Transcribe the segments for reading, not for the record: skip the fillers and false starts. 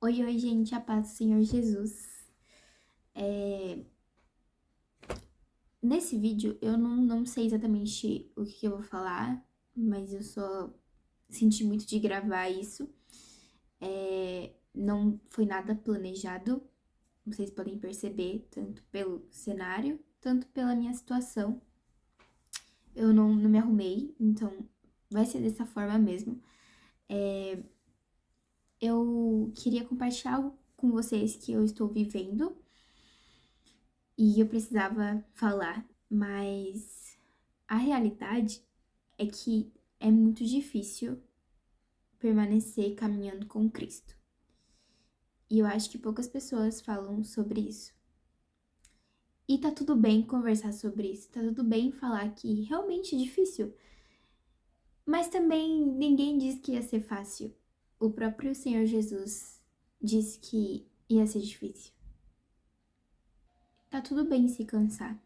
Oi, oi, gente, a paz do Senhor Jesus. É, Nesse vídeo eu não sei exatamente o que eu vou falar, mas eu só senti muito de gravar isso. Não foi nada planejado, vocês podem perceber, tanto pelo cenário, tanto pela minha situação. Eu não me arrumei, então vai ser dessa forma mesmo. Eu queria compartilhar algo com vocês que eu estou vivendo e eu precisava falar, mas a realidade é que é muito difícil permanecer caminhando com Cristo. E eu acho que poucas pessoas falam sobre isso. E tá tudo bem conversar sobre isso, tá tudo bem falar que realmente é difícil. Mas também ninguém disse que ia ser fácil. O próprio Senhor Jesus disse que ia ser difícil. Tá tudo bem se cansar.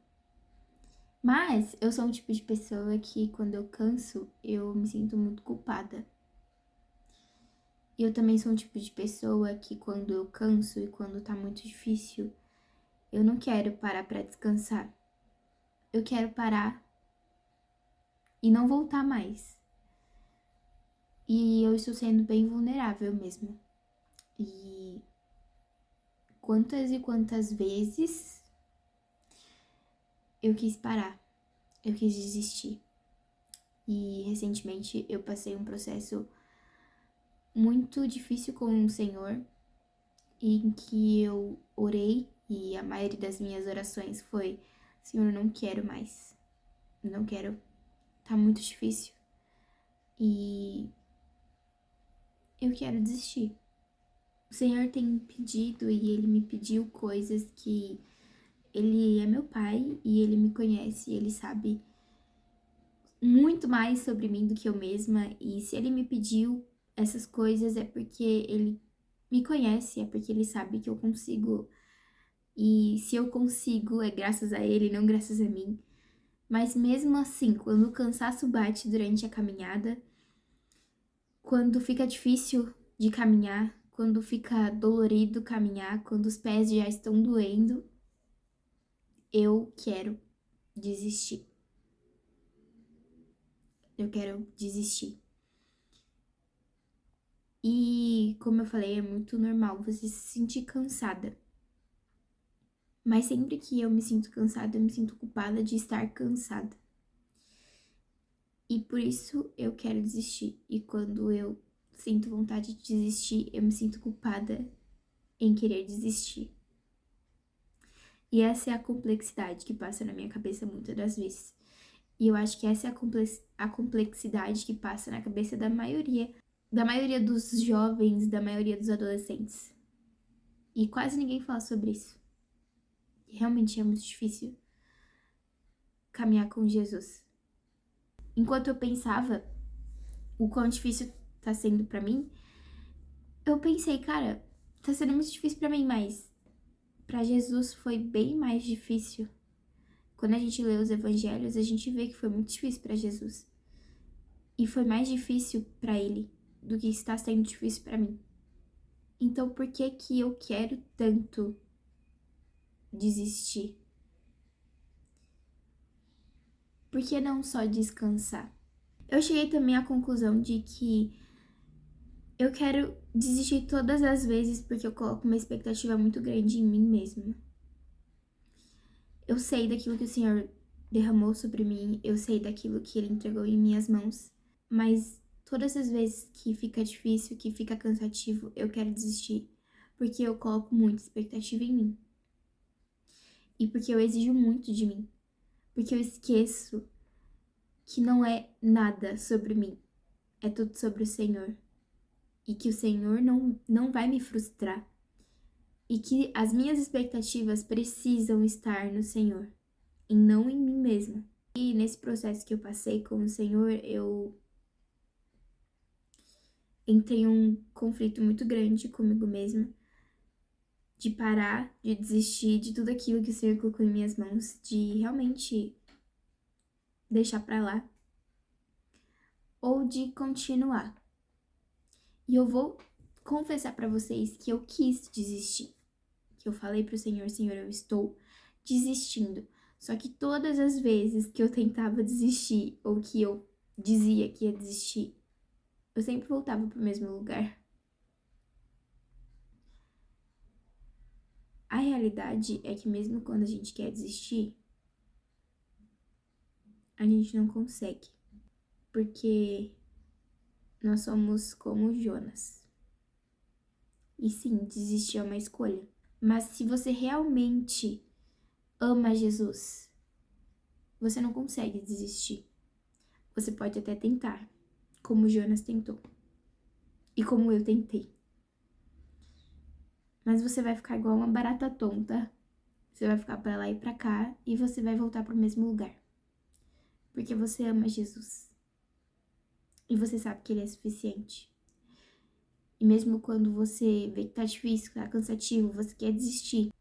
Mas eu sou um tipo de pessoa que quando eu canso, eu me sinto muito culpada. E eu também sou um tipo de pessoa que quando eu canso e quando tá muito difícil, eu não quero parar pra descansar. Eu quero parar e não voltar mais. E eu estou sendo bem vulnerável mesmo. E quantas e quantas vezes eu quis parar, eu quis desistir. E recentemente eu passei um processo muito difícil com o Senhor, em que eu orei e a maioria das minhas orações foi: Senhor, eu não quero mais, não quero, tá muito difícil e eu quero desistir. O Senhor tem me pedido e Ele me pediu coisas que Ele é meu Pai e Ele me conhece, Ele sabe muito mais sobre mim do que eu mesma, e se Ele me pediu essas coisas é porque Ele me conhece, é porque Ele sabe que eu consigo. E se eu consigo, é graças a ele, não graças a mim. Mas mesmo assim, quando o cansaço bate durante a caminhada, quando fica difícil de caminhar, quando fica dolorido caminhar, quando os pés já estão doendo, eu quero desistir. Eu quero desistir. E, como eu falei, é muito normal você se sentir cansada. Mas sempre que eu me sinto cansada, eu me sinto culpada de estar cansada. E por isso eu quero desistir. E quando eu sinto vontade de desistir, eu me sinto culpada em querer desistir. E essa é a complexidade que passa na minha cabeça muitas das vezes. E eu acho que essa é a complexidade que passa na cabeça da maioria dos jovens, da maioria dos adolescentes. E quase ninguém fala sobre isso. Realmente é muito difícil caminhar com Jesus. Enquanto eu pensava o quão difícil tá sendo pra mim, eu pensei, cara, tá sendo muito difícil pra mim, mas pra Jesus foi bem mais difícil. Quando a gente lê os evangelhos, a gente vê que foi muito difícil pra Jesus. E foi mais difícil pra ele do que está sendo difícil pra mim. Então, por que que eu quero tanto desistir? Por que não só descansar? Eu cheguei também à conclusão de que eu quero desistir todas as vezes porque eu coloco uma expectativa muito grande em mim mesma. Eu sei daquilo que o Senhor derramou sobre mim, eu sei daquilo que Ele entregou em minhas mãos, mas todas as vezes que fica difícil, que fica cansativo, eu quero desistir, porque eu coloco muita expectativa em mim. E porque eu exijo muito de mim, porque eu esqueço que não é nada sobre mim, é tudo sobre o Senhor. E que o Senhor não vai me frustrar. E que as minhas expectativas precisam estar no Senhor e não em mim mesma. E nesse processo que eu passei com o Senhor, eu entrei em um conflito muito grande comigo mesma, de parar, de desistir de tudo aquilo que o Senhor colocou em minhas mãos, de realmente deixar pra lá, ou de continuar. E eu vou confessar pra vocês que eu quis desistir. Que eu falei pro Senhor, Senhor, eu estou desistindo. Só que todas as vezes que eu tentava desistir, ou que eu dizia que ia desistir, eu sempre voltava pro mesmo lugar. A realidade é que mesmo quando a gente quer desistir, a gente não consegue. Porque nós somos como Jonas. E sim, desistir é uma escolha. Mas se você realmente ama Jesus, você não consegue desistir. Você pode até tentar, como Jonas tentou. E como eu tentei. Mas você vai ficar igual uma barata tonta. Você vai ficar pra lá e pra cá e você vai voltar pro mesmo lugar. Porque você ama Jesus. E você sabe que ele é suficiente. E mesmo quando você vê que tá difícil, que tá cansativo, você quer desistir,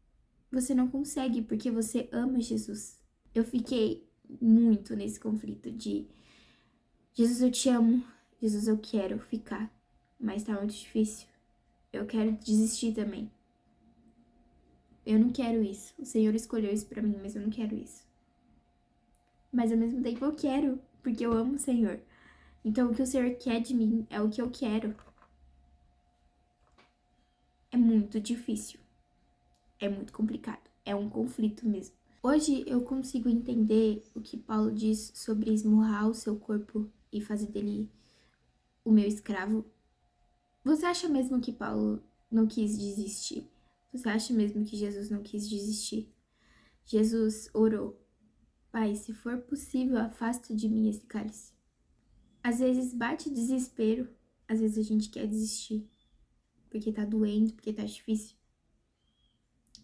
você não consegue porque você ama Jesus. Eu fiquei muito nesse conflito de Jesus, eu te amo. Jesus, eu quero ficar. Mas tá muito difícil. Eu quero desistir também. Eu não quero isso. O Senhor escolheu isso pra mim, mas eu não quero isso. Mas ao mesmo tempo eu quero, porque eu amo o Senhor. Então o que o Senhor quer de mim é o que eu quero. É muito difícil. É muito complicado. É um conflito mesmo. Hoje eu consigo entender o que Paulo diz sobre esmurrar o seu corpo e fazer dele o meu escravo. Você acha mesmo que Paulo não quis desistir? Você acha mesmo que Jesus não quis desistir? Jesus orou: Pai, se for possível, afasta de mim esse cálice. Às vezes bate desespero, às vezes a gente quer desistir, porque tá doendo, porque tá difícil.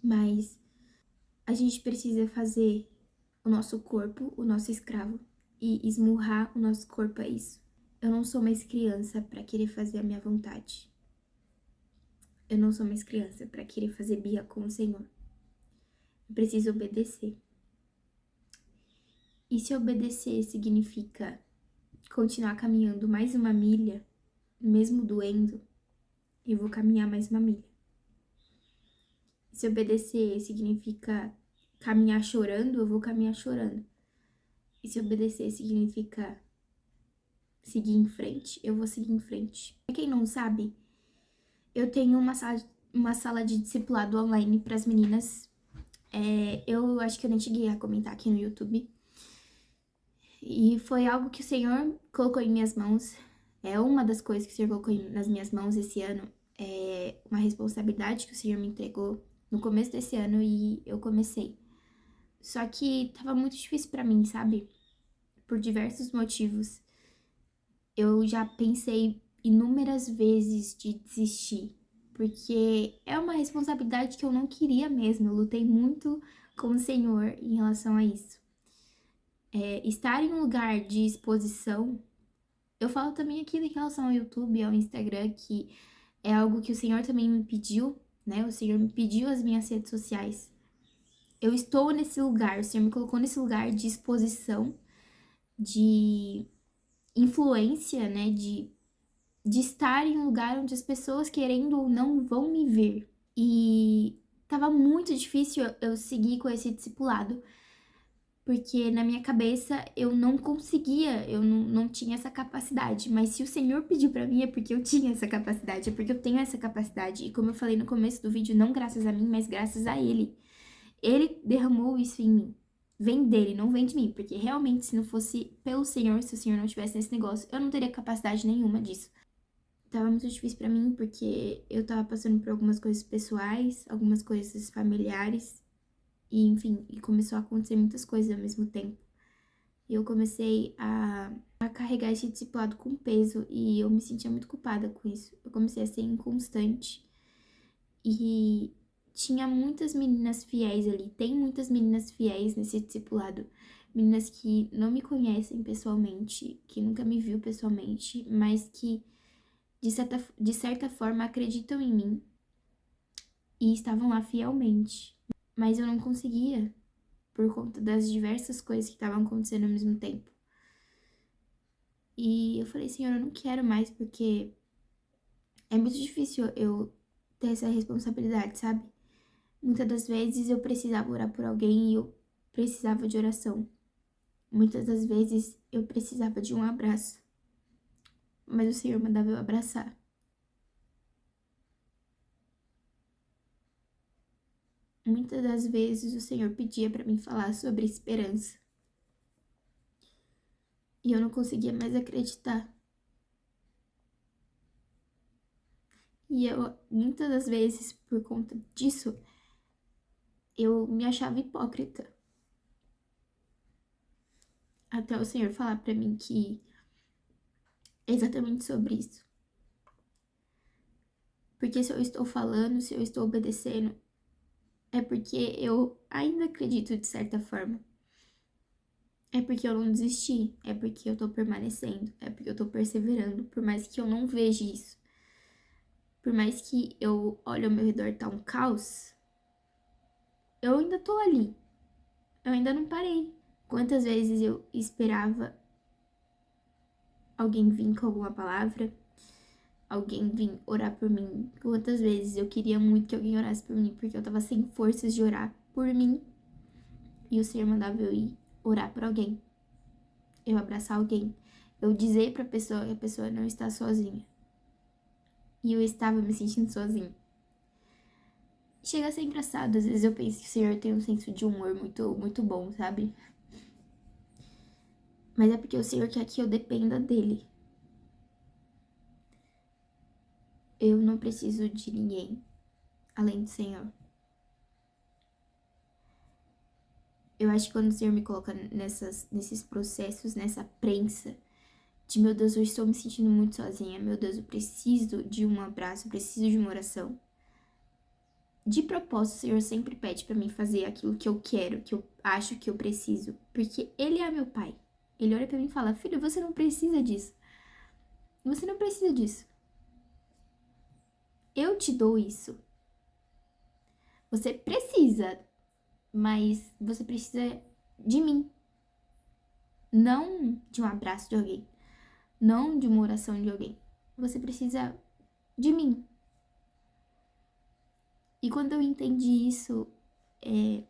Mas a gente precisa fazer o nosso corpo, o nosso escravo, e esmurrar o nosso corpo a isso. Eu não sou mais criança pra querer fazer a minha vontade. Eu não sou mais criança pra querer fazer birra com o Senhor. Eu preciso obedecer. E se obedecer significa continuar caminhando mais uma milha, mesmo doendo, eu vou caminhar mais uma milha. Se obedecer significa caminhar chorando, eu vou caminhar chorando. E se obedecer significa seguir em frente, eu vou seguir em frente. Pra quem não sabe, eu tenho uma sala de discipulado online para as meninas. Eu acho que eu nem cheguei a comentar aqui no YouTube. E foi algo que o Senhor colocou em minhas mãos. É uma das coisas que o Senhor colocou nas minhas mãos esse ano. É uma responsabilidade que o Senhor me entregou no começo desse ano e eu comecei. Só que tava muito difícil pra mim, sabe? Por diversos motivos. Eu já pensei inúmeras vezes de desistir. Porque é uma responsabilidade que eu não queria mesmo. Eu lutei muito com o Senhor em relação a isso. Estar em um lugar de exposição. Eu falo também aqui em relação ao YouTube, ao Instagram, que é algo que o Senhor também me pediu, né? O Senhor me pediu as minhas redes sociais. Eu estou nesse lugar, o Senhor me colocou nesse lugar de exposição, de influência, né? De estar em um lugar onde as pessoas, querendo ou não, vão me ver. E tava muito difícil eu seguir com esse discipulado, porque na minha cabeça eu não conseguia, eu não tinha essa capacidade. Mas se o Senhor pediu pra mim é porque eu tinha essa capacidade, é porque eu tenho essa capacidade. E como eu falei no começo do vídeo, não graças a mim, mas graças a Ele. Ele derramou isso em mim. Vem dele, não vem de mim. Porque realmente, se não fosse pelo Senhor, se o Senhor não tivesse nesse negócio, eu não teria capacidade nenhuma disso. Tava muito difícil pra mim, porque eu tava passando por algumas coisas pessoais, algumas coisas familiares. E, enfim, e começou a acontecer muitas coisas ao mesmo tempo. E eu comecei a carregar esse discipulado com peso e eu me sentia muito culpada com isso. Eu comecei a ser inconstante e tinha muitas meninas fiéis ali. Tem muitas meninas fiéis nesse discipulado. Meninas que não me conhecem pessoalmente, que nunca me viu pessoalmente, mas que de certa forma acreditam em mim e estavam lá fielmente. Mas eu não conseguia, por conta das diversas coisas que estavam acontecendo ao mesmo tempo. E eu falei, Senhor, eu não quero mais, porque É muito difícil eu ter essa responsabilidade, sabe? Muitas das vezes eu precisava orar por alguém e eu precisava de oração. Muitas das vezes eu precisava de um abraço, mas o Senhor mandava eu abraçar. Muitas das vezes o Senhor pedia pra mim falar sobre esperança e eu não conseguia mais acreditar. E eu, muitas das vezes, por conta disso, eu me achava hipócrita. Até o Senhor falar pra mim que é exatamente sobre isso. Porque se eu estou falando, se eu estou obedecendo, é porque eu ainda acredito de certa forma. É porque eu não desisti, é porque eu tô permanecendo, é porque eu tô perseverando, por mais que eu não veja isso. Por mais que eu olhe ao meu redor tá um caos, eu ainda tô ali. Eu ainda não parei. Quantas vezes eu esperava alguém vir com alguma palavra, alguém vir orar por mim. Quantas vezes eu queria muito que alguém orasse por mim, porque eu tava sem forças de orar por mim. E o Senhor mandava eu ir orar por alguém, eu abraçar alguém, eu dizer pra pessoa que a pessoa não está sozinha. E eu estava me sentindo sozinha. Chega a ser engraçado, às vezes eu penso que o Senhor tem um senso de humor muito, muito bom, sabe? Mas é porque o Senhor quer que eu dependa dele. Eu não preciso de ninguém além do Senhor. Eu acho que quando o Senhor me coloca nesses processos, nessa prensa de meu Deus, eu estou me sentindo muito sozinha, meu Deus, eu preciso de um abraço, eu preciso de uma oração. De propósito, o Senhor sempre pede pra mim fazer aquilo que eu quero, que eu acho que eu preciso, porque Ele é meu Pai. Ele olha pra mim e fala: filho, você não precisa disso. Você não precisa disso. Eu te dou isso. Você precisa, mas você precisa de mim, não de um abraço de alguém, não de uma oração de alguém. Você precisa de mim. E quando eu entendi isso, é,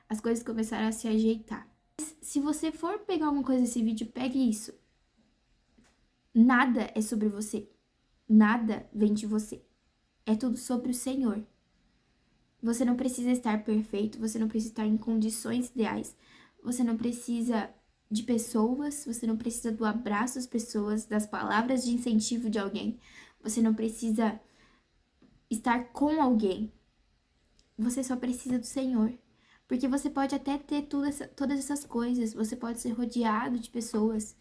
as coisas começaram a se ajeitar. Se você for pegar alguma coisa desse vídeo, pegue isso. Nada é sobre você. Nada vem de você. É tudo sobre o Senhor. Você não precisa estar perfeito, você não precisa estar em condições ideais. Você não precisa de pessoas, você não precisa do abraço das pessoas, das palavras de incentivo de alguém. Você não precisa estar com alguém. Você só precisa do Senhor. Porque você pode até ter todas essas coisas, você pode ser rodeado de pessoas.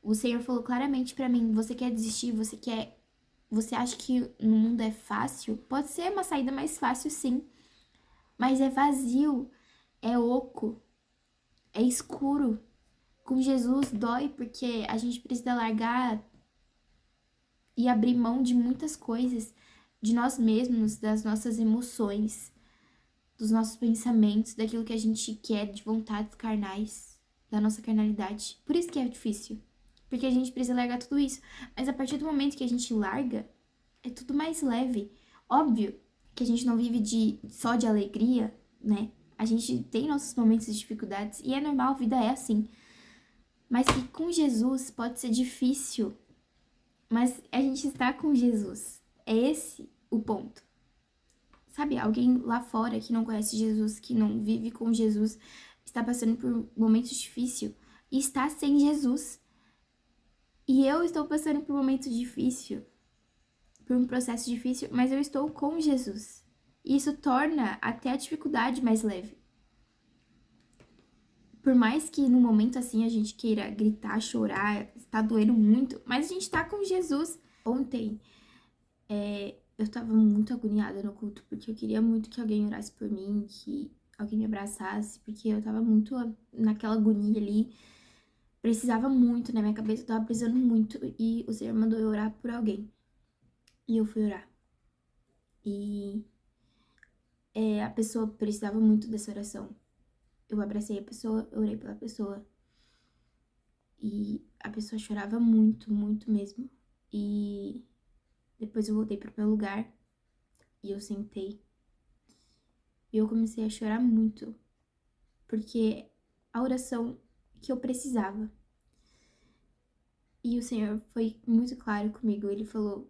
O Senhor falou claramente pra mim: você quer desistir, você acha que no mundo é fácil? Pode ser uma saída mais fácil, sim, mas é vazio, é oco, é escuro. Com Jesus dói porque a gente precisa largar e abrir mão de muitas coisas, de nós mesmos, das nossas emoções, dos nossos pensamentos, daquilo que a gente quer, de vontades carnais, da nossa carnalidade. Por isso que é difícil, porque a gente precisa largar tudo isso. Mas a partir do momento que a gente larga, é tudo mais leve. Óbvio que a gente não vive só de alegria, né? A gente tem nossos momentos de dificuldades e é normal, a vida é assim. Mas que com Jesus pode ser difícil, mas a gente está com Jesus. É esse o ponto. Sabe, alguém lá fora que não conhece Jesus, que não vive com Jesus, está passando por momentos difíceis e está sem Jesus. E eu estou passando por um momento difícil, por um processo difícil, mas eu estou com Jesus. E isso torna até a dificuldade mais leve. Por mais que no momento assim a gente queira gritar, chorar, está doendo muito, mas a gente tá com Jesus. Ontem, eu tava muito agoniada no culto, porque eu queria muito que alguém orasse por mim, que alguém me abraçasse, porque eu tava muito naquela agonia ali. Precisava muito, na minha cabeça eu tava precisando muito, e o Senhor mandou eu orar por alguém. E eu fui orar. E a pessoa precisava muito dessa oração. Eu abracei a pessoa, eu orei pela pessoa. E a pessoa chorava muito, muito mesmo. E depois eu voltei pro meu lugar e eu sentei. E eu comecei a chorar muito, porque a oração que eu precisava. E o Senhor foi muito claro comigo. Ele falou: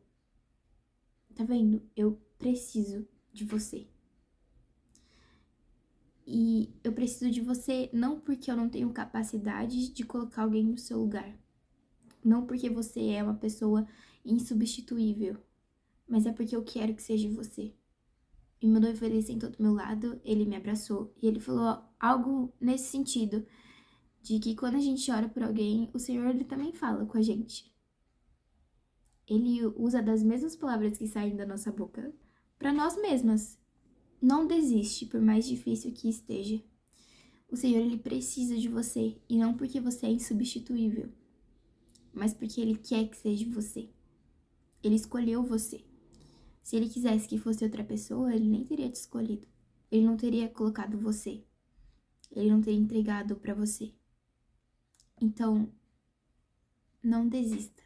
tá vendo? Eu preciso de você. E eu preciso de você não porque eu não tenho capacidade de colocar alguém no seu lugar. Não porque você é uma pessoa insubstituível. Mas é porque eu quero que seja você. E meu noivo, ele sentou do meu lado, ele me abraçou. E ele falou algo nesse sentido. De que quando a gente ora por alguém, o Senhor, ele também fala com a gente. Ele usa das mesmas palavras que saem da nossa boca para nós mesmas. Não desiste, por mais difícil que esteja. O Senhor, ele precisa de você, e não porque você é insubstituível, mas porque ele quer que seja você. Ele escolheu você. Se ele quisesse que fosse outra pessoa, ele nem teria te escolhido. Ele não teria colocado você. Ele não teria entregado para você. Então, não desista.